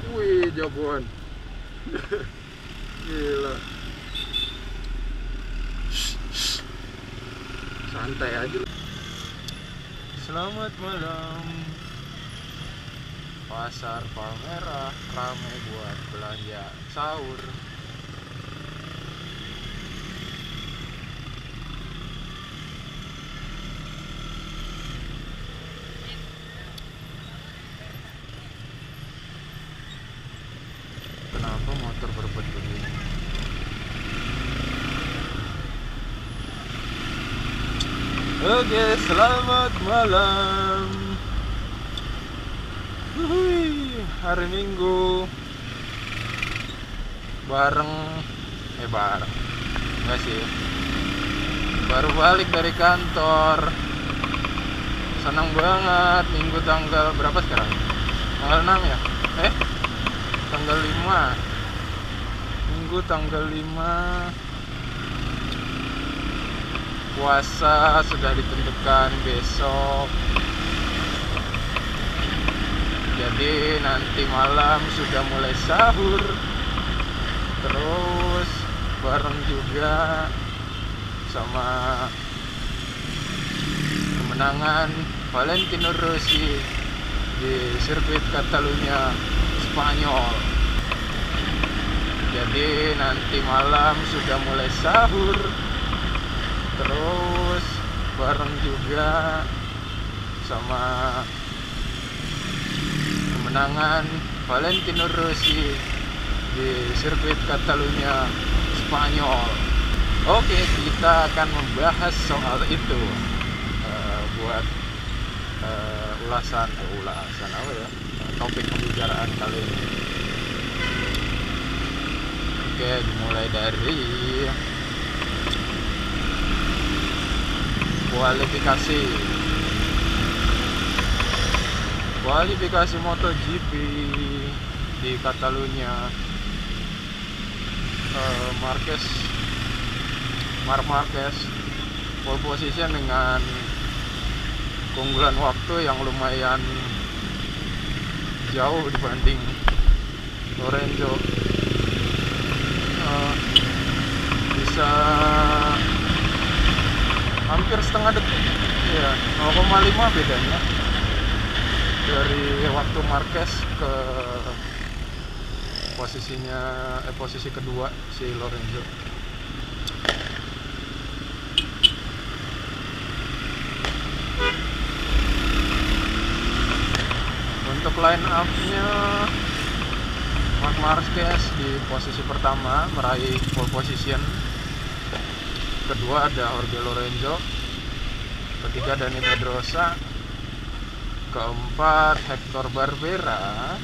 Wih, jagoan. Gila. Santai aja. Selamat malam. Pasar Palmerah ramai buat belanja sahur. Kenapa motor berebut begini? Oke, selamat malam. Hari Minggu bareng enggak sih, baru balik dari kantor. Senang banget. Minggu tanggal berapa sekarang? Tanggal 6 ya? Tanggal 5. Minggu tanggal 5. Puasa sudah ditentukan besok. Jadi nanti malam sudah mulai sahur. Terus bareng juga sama kemenangan Valentino Rossi di sirkuit Catalunya, Spanyol. Jadi nanti malam sudah mulai sahur. Terus bareng juga sama kemenangan Valentino Rossi di sirkuit Catalunya, Spanyol. Oke, kita akan membahas soal itu buat ulasan apa ya, topik pembicaraan kali ini. Oke, dimulai dari kualifikasi MotoGP di Catalunya. Marc Marquez pole position dengan keunggulan waktu yang lumayan jauh dibanding Lorenzo. Bisa hampir setengah detik ya, 0,5 bedanya dari waktu Marquez ke posisi kedua si Lorenzo. Untuk line up-nya, Marc Marquez di posisi pertama meraih pole position. Kedua ada Jorge Lorenzo, ketiga Dani Pedrosa, keempat Hector Barbera,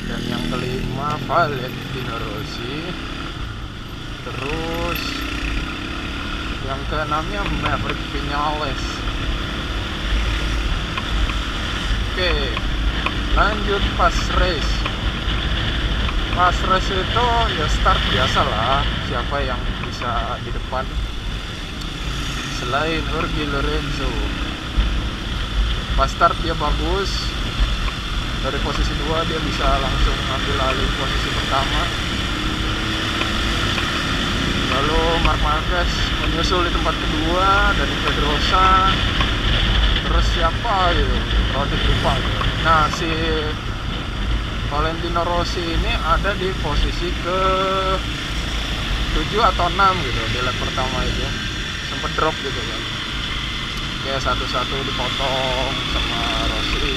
dan yang kelima Valentino Rossi. Terus yang keenamnya Maverick Vinales. Oke, lanjut pas race. Pas race itu ya start biasa lah, siapa yang bisa di depan selain Jorge Lorenzo. Pas start dia bagus, dari posisi 2 dia bisa langsung ambil alih posisi pertama. Lalu Marc Marquez menyusul di tempat kedua, Dani Pedrosa. Terus siapa gitu, Rodrigo lupa gitu. Nah, si Valentino Rossi ini ada di posisi ke 7 atau 6 gitu di lap pertama itu. Sempet drop gitu kan. Kayak satu-satu dipotong sama Rossi.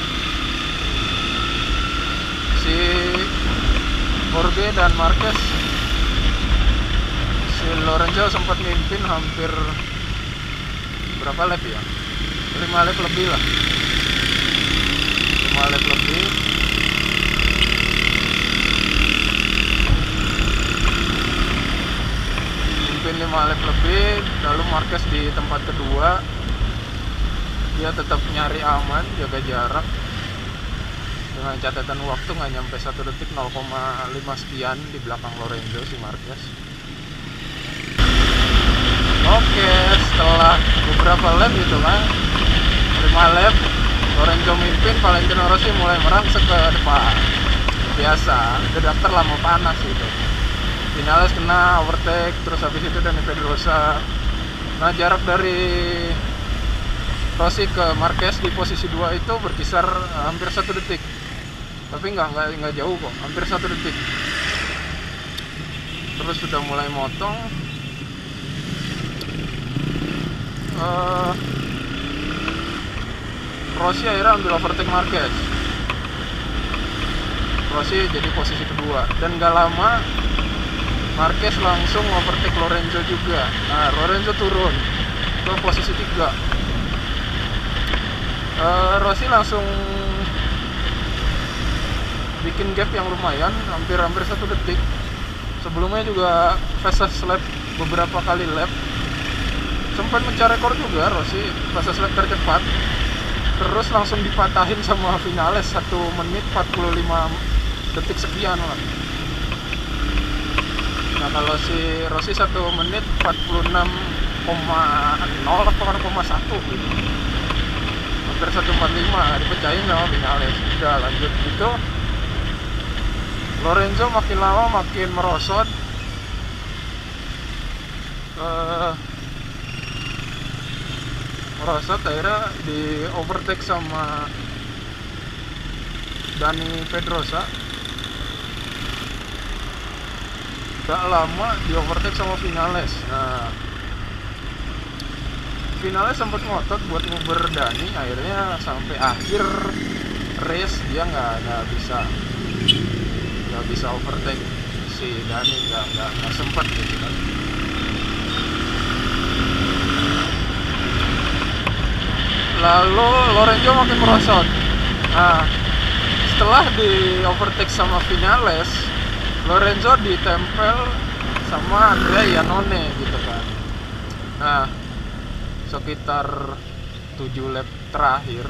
Si Jorge dan Marquez, si Lorenzo sempat mimpin hampir berapa lap ya? 5 lap lebih lah. 5 lap lebih. Mimpin 5 lap lebih, lalu Marquez di tempat kedua. Dia tetap nyari aman, jaga jarak dengan catatan waktu nggak nyampe 1 detik, 0,5 sekian di belakang Lorenzo si Marquez. Oke, setelah beberapa lap gitu kan, 5 lap Lorenzo mimpin, Valentino Rossi mulai merangsek ke depan. biasa, udah daftar lama panas gitu. Vinales kena overtake, terus habis itu Dani Pedrosa. Nah, jarak dari Rossi ke Marquez di posisi 2 itu berkisar hampir 1 detik. Tapi nggak jauh kok, hampir 1 detik. Terus sudah mulai motong. Rossi akhirnya ambil overtake Marquez. Rossi jadi posisi kedua, dan gak lama Marquez langsung overtake Lorenzo juga. Nah, Lorenzo turun ke posisi 3. Rossi langsung bikin gap yang lumayan, hampir 1 detik. Sebelumnya juga fastest lap beberapa kali lap, sempat mencari rekor juga Rossi fastest lap tercepat. Terus langsung dipatahin sama Vinales 1 menit 45 detik sekian lah. Nah, kalau si Rossi 1 menit 46,0 atau 1 gitu, hampir 1:45, dipecahin sama Vinales. Udah lanjut gitu. Lorenzo makin lama makin merosot. Merosot, akhirnya di overtake sama Dani Pedrosa. Gak lama di overtake sama Vinales. Nah, Vinales sempat ngotot buat nguber Dani, akhirnya sampai akhir race dia nggak bisa overtake si Dani, nggak sempat gitu kan. Lalu Lorenzo makin merosot. Nah, setelah di overtake sama Vinales, Lorenzo ditempel sama Andrea Iannone gitu kan. Nah, sekitar 7 lap terakhir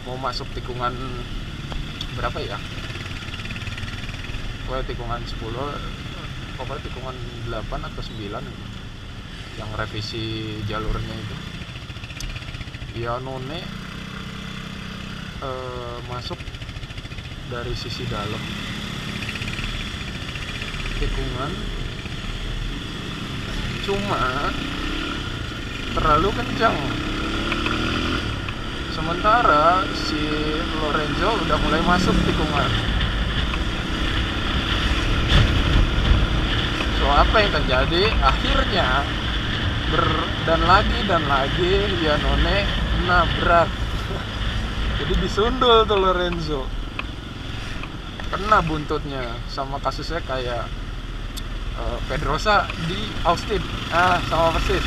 mau masuk tikungan berapa ya? Pokoknya tikungan 10, pokoknya tikungan 8 atau 9 yang revisi jalurnya itu. Iannone masuk dari sisi dalam tikungan, cuma terlalu kencang. Sementara si Lorenzo udah mulai masuk tikungan. So, apa yang terjadi? Akhirnya dan lagi Iannone nabrak. Jadi disundul tuh Lorenzo, kena buntutnya. Sama kasusnya kayak Pedrosa di Austin, sama persis.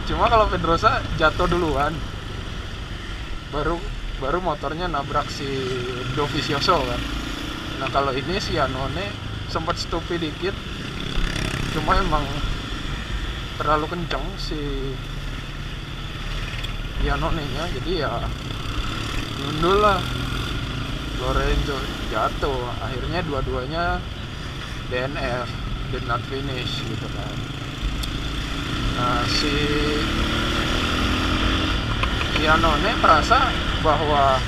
Cuma kalau Pedrosa jatuh duluan, baru motornya nabrak si Dovizioso kan. Nah, kalau ini si Iannone sempat stupid dikit, cuma emang terlalu kenceng si Iannone-nya, jadi ya nyundul lah. Lorenzo jatuh, akhirnya dua-duanya DNF, did not finish gitu kan. Nah, si Iannone merasa bahwa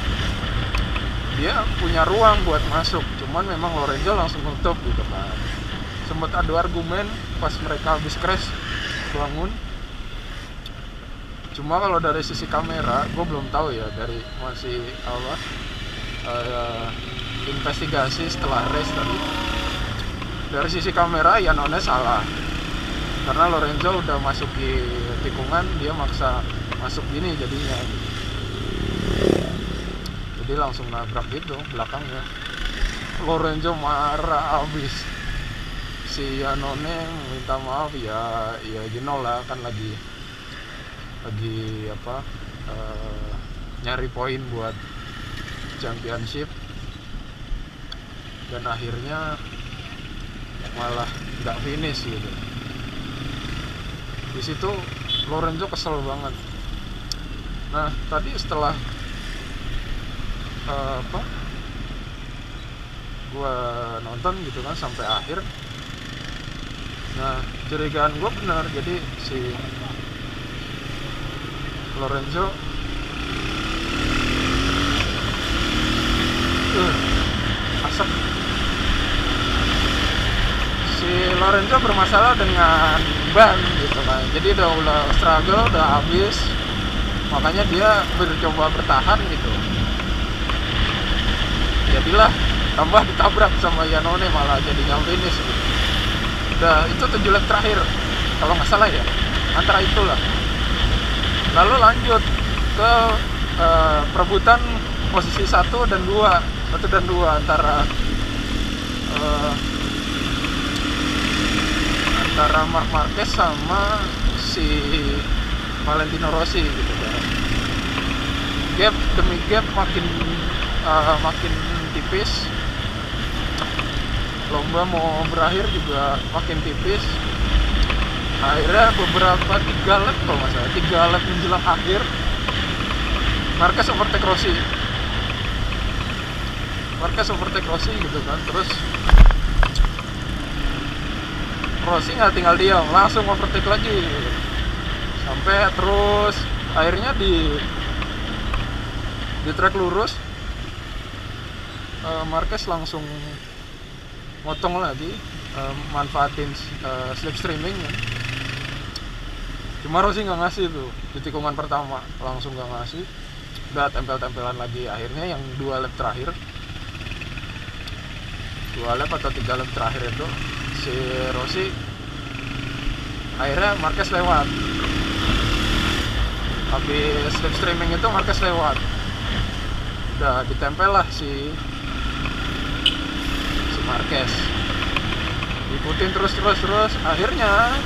dia punya ruang buat masuk, cuman memang Lorenzo langsung nutup gitu kan. Sempat adu argumen pas mereka habis crash bangun. Cuma kalau dari sisi kamera, gue belum tahu ya, dari masih investigasi setelah race tadi. Dari sisi kamera Iannone salah, karena Lorenzo udah masuk di tikungan, dia maksa masuk gini jadinya. Jadi langsung nabrak gitu belakangnya. Lorenzo marah abis. Si Iannone minta maaf, ya you know lah, kan lagi nyari poin buat championship, dan akhirnya malah nggak finish gitu. Di situ Lorenzo kesel banget. Nah, tadi setelah gua nonton gitu kan sampai akhir, nah curigaan gua benar. Jadi si Lorenzo Lorenzo bermasalah dengan ban gitu kan, jadi udah struggle, udah habis, makanya dia mencoba bertahan gitu, jadilah tambah ditabrak sama Iannone, malah jadi finish gitu. Udah itu 7 lap terakhir kalau nggak salah ya, antara itulah. Lalu lanjut ke perebutan posisi 1 dan 2 antara Marc Marquez sama si Valentino Rossi gitu kan. Gap demi gap makin tipis. Lomba mau berakhir juga makin tipis. Akhirnya beberapa 3 lap kalau nggak salah, 3 lap menjelang akhir, Marquez overtake Rossi gitu kan. Terus Rossi nggak tinggal diam, langsung overtake lagi gitu. Sampai terus akhirnya di track lurus Marquez langsung motong lagi, manfaatin slipstreaming ya. Cuma Rossi nggak ngasih tuh di tikungan pertama, langsung nggak ngasih, udah tempel-tempelan lagi. Akhirnya yang 2 lap terakhir, 2 lap atau 3 lap terakhir itu si Rossi akhirnya Marquez lewat. Habis slipstreaming itu Marquez lewat, udah ditempel lah si Marquez, ikutin terus, akhirnya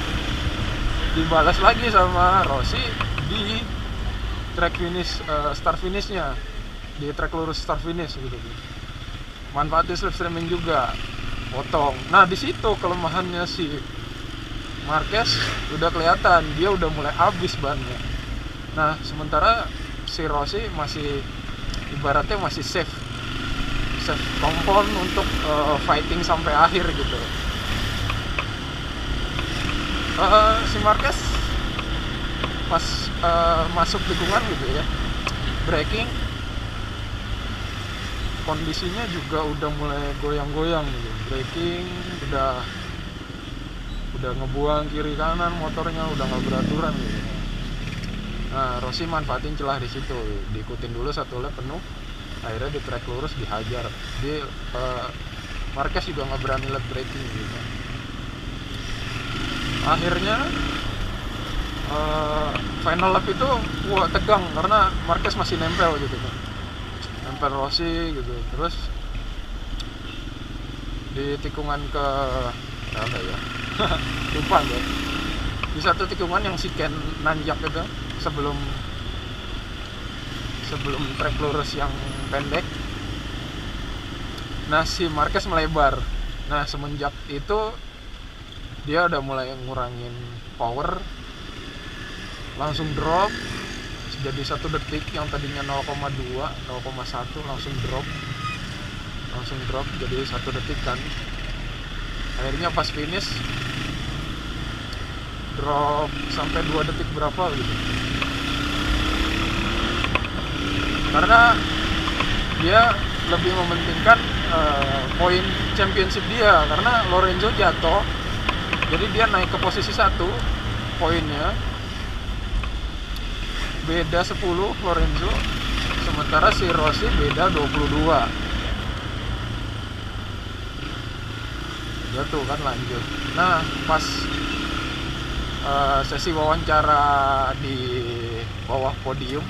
dibalas lagi sama Rossi di track finish, start finishnya, di track lurus start finish gitu. Manfaatin slipstreaming juga, potong. Nah di situ kelemahannya si Marquez udah kelihatan, dia udah mulai habis bannya. Nah sementara si Rossi masih ibaratnya masih safe kompon untuk fighting sampai akhir gitu. Si Marquez pas masuk tikungan gitu ya, braking, kondisinya juga udah mulai goyang-goyang gitu. Braking udah ngebuang kiri kanan, motornya udah nggak beraturan gitu. Nah Rossi manfaatin celah di situ, diikutin dulu 1 lap penuh, akhirnya di track lurus dihajar. Marquez juga nggak berani lap braking gitu. Akhirnya final lap itu tegang karena Marquez masih nempel gitu kan, nempel Rossi gitu. Terus di tikungan ke apa ya lupa gue, di satu tikungan yang si Ken nanjak itu sebelum track lurus yang pendek, nah si Marquez melebar. Nah semenjak itu dia udah mulai ngurangin power, langsung drop jadi 1 detik, yang tadinya 0,2 0,1 langsung drop jadi 1 detik kan. Akhirnya pas finish drop sampai 2 detik berapa gitu, karena dia lebih mementingkan poin championship dia, karena Lorenzo jatuh, jadi dia naik ke posisi 1, poinnya beda 10 Lorenzo, sementara si Rossi beda 22. Jatuh kan, lanjut. Nah pas sesi wawancara di bawah podium,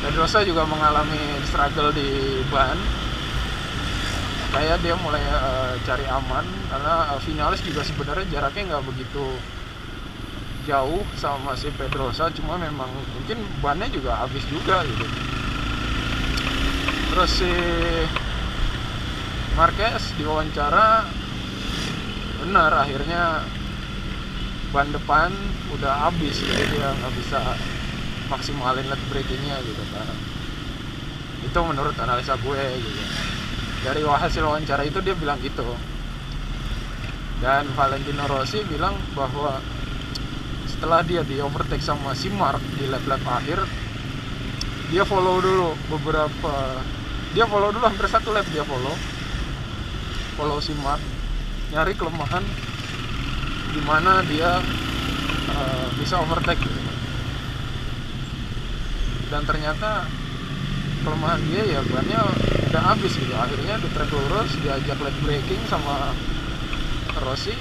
Pedrosa juga mengalami struggle di ban, kayak dia mulai cari aman, karena finalis juga sebenarnya jaraknya nggak begitu jauh sama si Pedrosa, cuma memang mungkin bannya juga habis juga gitu. Terus si Marquez diwawancara benar, akhirnya ban depan udah habis, jadi dia nggak bisa maksimalin lap brakingnya gitu kan. Itu menurut analisa gue gitu. Dari hasil wawancara itu dia bilang gitu. Dan Valentino Rossi bilang bahwa setelah dia di overtake sama si Marc di lap-lap akhir, dia follow dulu hampir 1 lap dia follow si Marc nyari kelemahan di mana dia bisa overtake gitu. Dan ternyata kelemahan dia ya bannya udah habis gitu. Akhirnya di track lurus diajak late braking sama Rossi,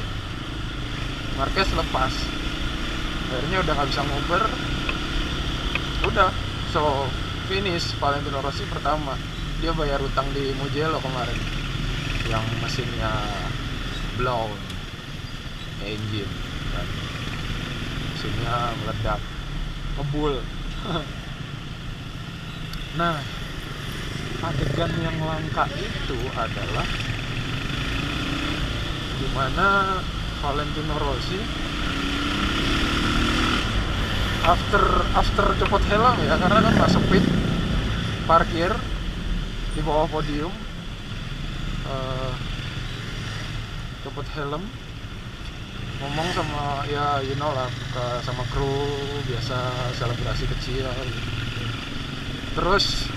Marquez lepas, akhirnya udah nggak bisa ngoper, udah so finish Valentino Rossi pertama. Dia bayar utang di Mugello kemarin yang mesinnya blown engine kan. Mesinnya meledak, ngebul. Nah, adegan yang langka itu adalah dimana Valentino Rossi after copot helm ya, karena kan masuk pit, parkir di bawah podium, copot helm, ngomong sama ya you know lah, sama kru biasa selebrasi kecil gitu. Terus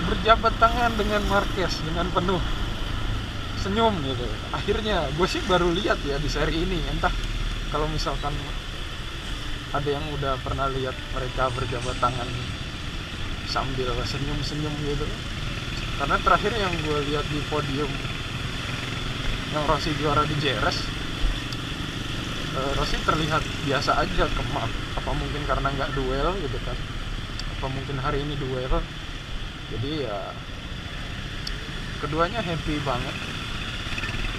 berjabat tangan dengan Marquez dengan penuh senyum gitu. Akhirnya gue sih baru lihat ya di seri ini, entah kalau misalkan ada yang udah pernah lihat mereka berjabat tangan sambil senyum-senyum gitu. Karena terakhir yang gue lihat di podium yang Rossi juara di JRS, Rossi terlihat biasa aja ke Mark. Apa mungkin karena nggak duel gitu kan, apa mungkin hari ini duel, jadi ya keduanya happy banget.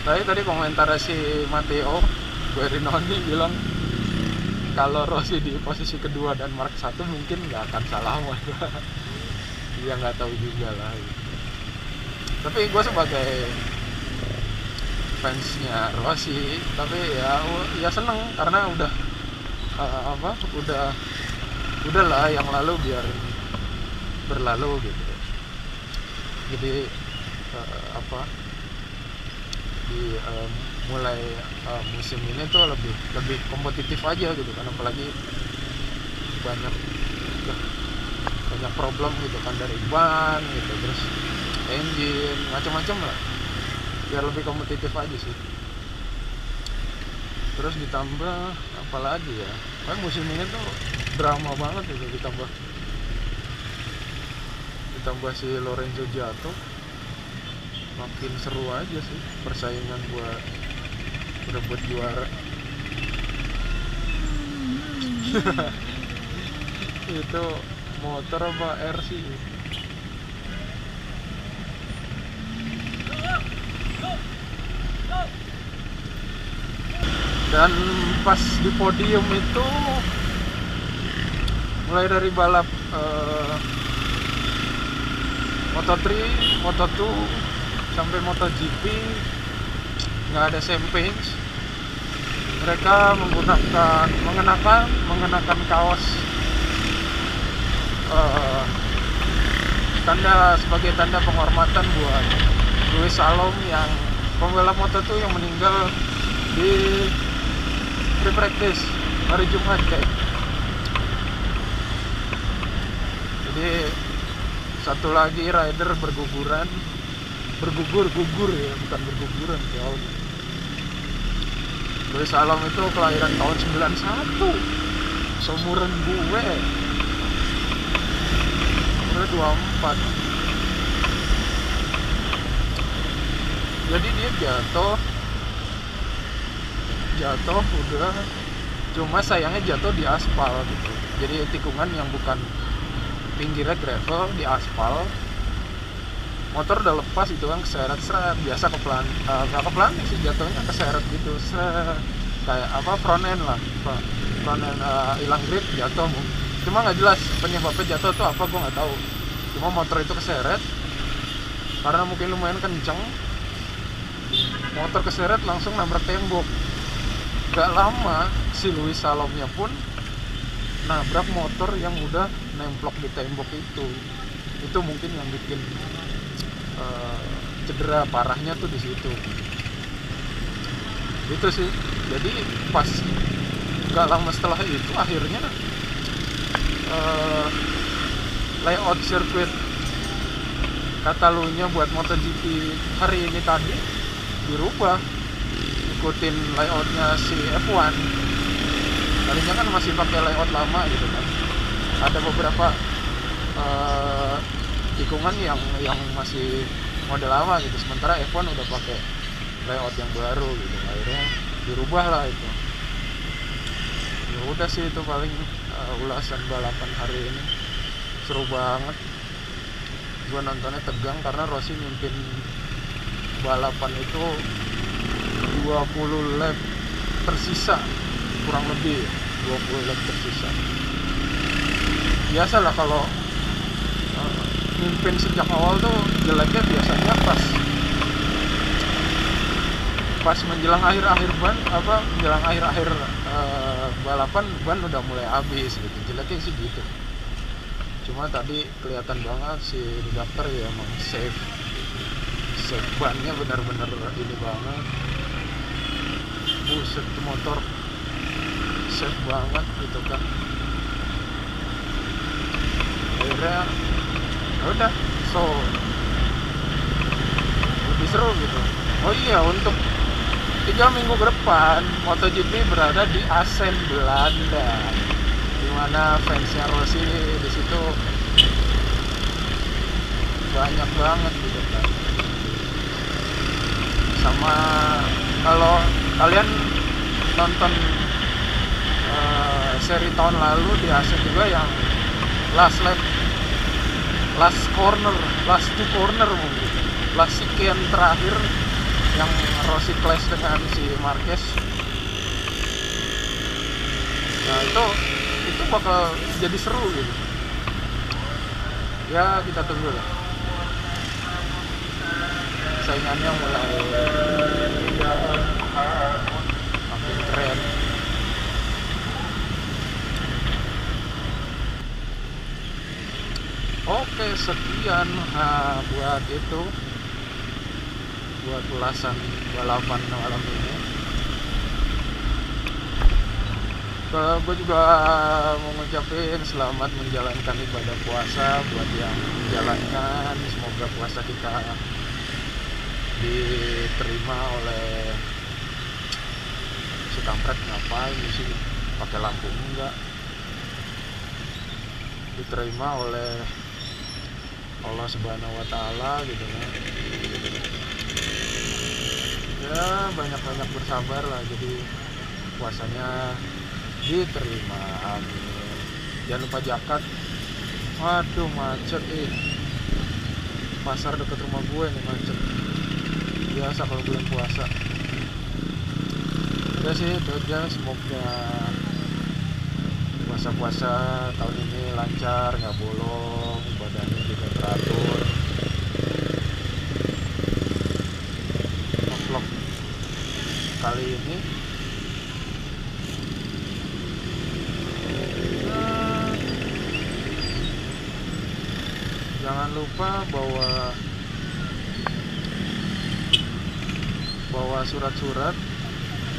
Tadi komentar si Matteo Guerinoni bilang kalau Rossi di posisi kedua dan Mark 1 mungkin nggak akan salah. Dia nggak tahu juga lah gitu. Tapi gue sebagai fansnya Rossi, tapi ya seneng karena udah udahlah yang lalu biar berlalu gitu. Jadi mulai musim ini tuh lebih kompetitif aja gitu kan, apalagi banyak problem gitu kan, dari ban gitu, terus engine macam-macam lah, biar lebih kompetitif aja sih. Terus ditambah apalagi ya, kan musim ini tuh drama banget gitu, ditambah si Lorenzo jatuh, makin seru aja sih persaingan buat berebut juara. Itu motor apa RC? Dan pas di podium itu mulai dari balap Moto3, Moto2 sampai MotoGP nggak ada champagne. Mereka mengenakan kaos sebagai tanda penghormatan buat Lewis Salom, yang pembalap Moto2 yang meninggal di free practice hari Jumat kayak. Jadi satu lagi rider gugur ya, bukan berguguran ya. Lewis Salom itu kelahiran tahun 91, seumuran gue, umurnya 24. Jadi dia jatuh udah, cuma sayangnya jatuh di aspal gitu. Jadi tikungan yang bukan pinggirnya gravel, di aspal. Motor udah lepas itu kan, keseret-seret, biasa nggak keplan sih jatuhnya, keseret gitu, kayak front end hilang grip, jatuh. Cuma nggak jelas penyebabnya jatuh tuh apa, gue nggak tahu. Cuma motor itu keseret karena mungkin lumayan kenceng, motor keseret langsung nabrak tembok. Gak lama si Lewis Salomnya pun nabrak motor yang udah nemplok di tembok itu mungkin yang bikin cedera parahnya tuh di situ. Itu sih. Jadi pas gak lama setelah itu akhirnya layout sirkuit Katalunya buat MotoGP hari ini tadi dirubah, ikutin layoutnya si F1. Tadinya kan masih pakai layout lama gitu kan. Ada beberapa tikungan yang masih model lama gitu, sementara F1 udah pakai layout yang baru gitu. Akhirnya dirubah lah itu. Ya udah sih, itu paling ulasan balapan hari ini. Seru banget, gue nontonnya tegang karena Rossi mimpin balapan itu 20 lap tersisa, kurang lebih 20 lap tersisa. Biasalah kalau mimpin sejak awal tuh jeleknya biasanya pas menjelang akhir-akhir menjelang akhir-akhir balapan ban udah mulai habis gitu, jeleknya sih gitu. Cuma tadi kelihatan banget si dokter ya emang save bannya benar-benar ini banget. Buset, tuh motor save banget gitu kan. Akhirnya udah, so lebih seru gitu. Oh iya, untuk 3 minggu ke depan MotoGP berada di Assen, Belanda, dimana fansnya Rossi di situ banyak banget gitu kan. Sama kalau kalian nonton seri tahun lalu di Assen juga yang last lap, last two corner mungkin, last sekian terakhir yang Rossi clash dengan si Marquez. Nah itu bakal jadi seru gitu. Ya kita tunggu lah, saingannya mulai makin keren. Oke, sekian buat ulasan balapan malam ini. Gue juga mau ngucapin selamat menjalankan ibadah puasa buat yang menjalankan. Semoga puasa kita diterima oleh si kampret. Ngapain di sini pakai lampu, enggak, diterima oleh Allah Subhanahu wa Ta'ala gitu kan. Ya banyak-banyak bersabar lah, jadi puasanya diterima, amin. Jangan lupa zakat. Waduh macet pasar dekat rumah gue nih macet biasa kalau bulan puasa. Udah sih itu aja, semoga puasa tahun ini lancar, nggak bolong, ibadahnya juga teratur. Vlog kali ini jangan lupa bawa surat-surat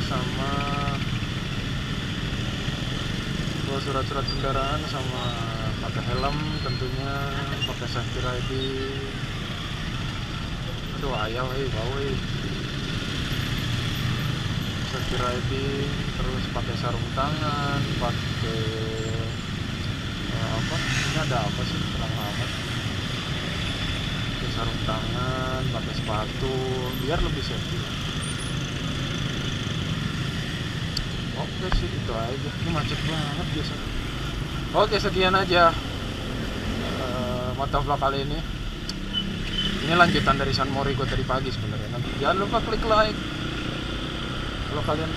sama surat-surat kendaraan, sama pakai helm tentunya, pakai safety riding. Aduh ayam bau safety riding, terus pakai sarung tangan, pakai ini ada apa sih, terang amat. Pakai sarung tangan, pakai sepatu biar lebih safety. Oke sih, itu aja. Ini macet banget biasa. Oke, sekian aja motovlog kali ini. Ini lanjutan dari San Mori gue tadi pagi sebenarnya. Nanti jangan lupa klik like kalau kalian.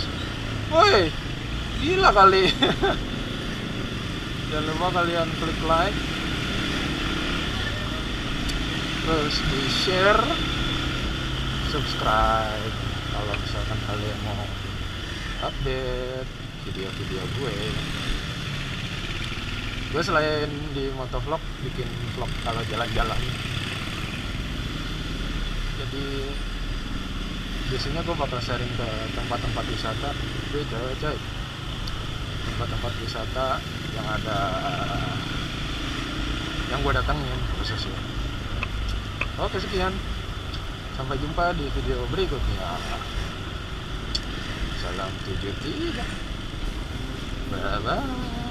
Woi, gila kali. Jangan lupa kalian klik like, terus di share, subscribe kalau misalkan kalian mau update video-video gue selain di motovlog bikin vlog kalau jalan-jalan. Jadi biasanya gue bakal sharing ke tempat-tempat wisata. Coy, tempat-tempat wisata yang gue datengin khususnya. Oke, sekian, sampai jumpa di video berikutnya. Salam 73. Bye bye.